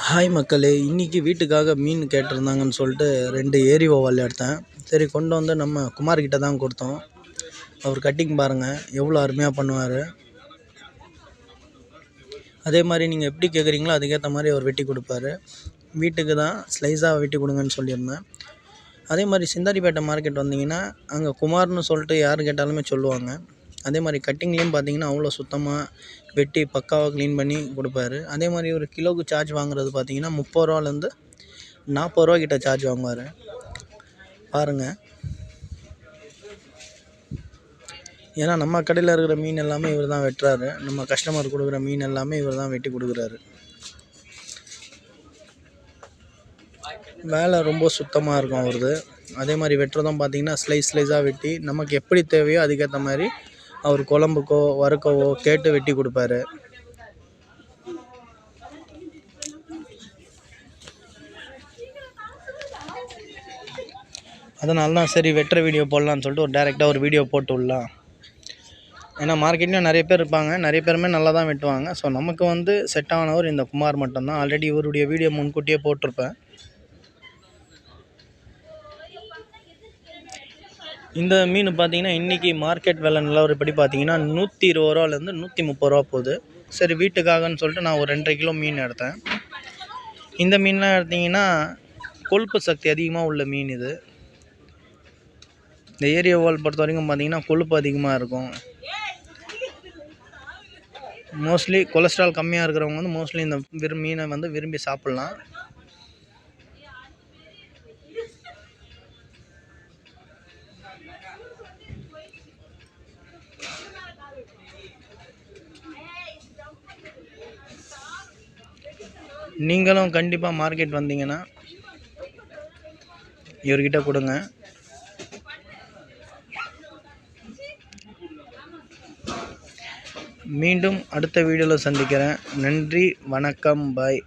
Hi மக்களே, இன்றைக்கி வீட்டுக்காக மீன் கேட்டிருந்தாங்கன்னு சொல்லிட்டு 2 ஏரி வவ்வால் எடுத்தேன். சரி கொண்டு வந்து நம்ம குமார்கிட்ட தான் கொடுத்தோம். அவர் கட்டிங் பாருங்கள் எவ்வளோ அருமையாக பண்ணுவார். அதே மாதிரி நீங்கள் எப்படி கேட்குறீங்களோ அதுக்கேற்ற மாதிரி அவர் வெட்டி கொடுப்பாரு. வீட்டுக்கு தான் ஸ்லைஸாக வெட்டி கொடுங்கன்னு சொல்லியிருந்தேன். அதே மாதிரி சிந்தாரிப்பேட்டை மார்க்கெட் வந்தீங்கன்னா அங்கே குமார்னு சொல்லிட்டு யார் கேட்டாலுமே சொல்லுவாங்க. அதே மாதிரி கட்டிங்லேயும் பார்த்தீங்கன்னா அவ்வளோ சுத்தமாக வெட்டி பக்காவாக க்ளீன் பண்ணி கொடுப்பாரு. அதே மாதிரி ஒரு கிலோவுக்கு சார்ஜ் வாங்குறது பார்த்தீங்கன்னா 30 ரூபாலேருந்து 40 ரூபா கிட்ட சார்ஜ் வாங்குவார். பாருங்கள், ஏன்னா நம்ம கடையில் இருக்கிற மீன் எல்லாமே இவர் தான் வெட்டுறாரு. நம்ம கஸ்டமர் கொடுக்குற மீன் எல்லாமே இவர் தான் வெட்டி கொடுக்குறாரு. வேலை ரொம்ப சுத்தமாக இருக்கும் அவரது. அதே மாதிரி வெட்டுறதும் பார்த்தீங்கன்னா ஸ்லைஸாக வெட்டி நமக்கு எப்படி தேவையோ அதுக்கேற்ற மாதிரி அவர் குழம்புக்கோ வறுக்கவோ கேட்டு வெட்டி கொடுப்பாரு. அதனால தான் சரி வெட்டுற வீடியோ போடலான்னு சொல்லிட்டு டேரெக்டாக ஒரு வீடியோ போட்டு விடலாம். ஏன்னா மார்க்கெட்லேயும் நிறைய பேர் இருப்பாங்க, நிறைய பேருமே நல்லா தான் வெட்டுவாங்க. ஸோ நமக்கு வந்து செட் ஆனவர் இந்த குமார் மட்டும்தான். ஆல்ரெடி இவருடைய வீடியோ முன்கூட்டியே போட்டிருப்பேன். இந்த மீன் பார்த்தீங்கன்னா இன்றைக்கி மார்க்கெட் விலை நிலவரப்படி பார்த்தீங்கன்னா 120 ரூபாலேருந்து 130 ரூபா போகுது. சரி வீட்டுக்காகன்னு சொல்லிட்டு நான் ஒரு 2.5 கிலோ மீன் எடுத்தேன். இந்த மீன்லாம் எடுத்திங்கன்னா கொழுப்பு சக்தி அதிகமாக உள்ள மீன் இது. இந்த ஏரி வவ்வால் பொறுத்த வரைக்கும் பார்த்தீங்கன்னா கொழுப்பு அதிகமாக இருக்கும். மோஸ்ட்லி கொலஸ்ட்ரால் கம்மியாக இருக்கிறவங்க வந்து மோஸ்ட்லி இந்த மீனை வந்து விரும்பி சாப்பிட்லாம். நீங்களும் கண்டிப்பாக மார்க்கெட் வந்தீங்கன்னா இவர்கிட்ட கொடுங்க. மீண்டும் அடுத்த வீடியோவில் சந்திக்கிறேன். நன்றி, வணக்கம், பாய்.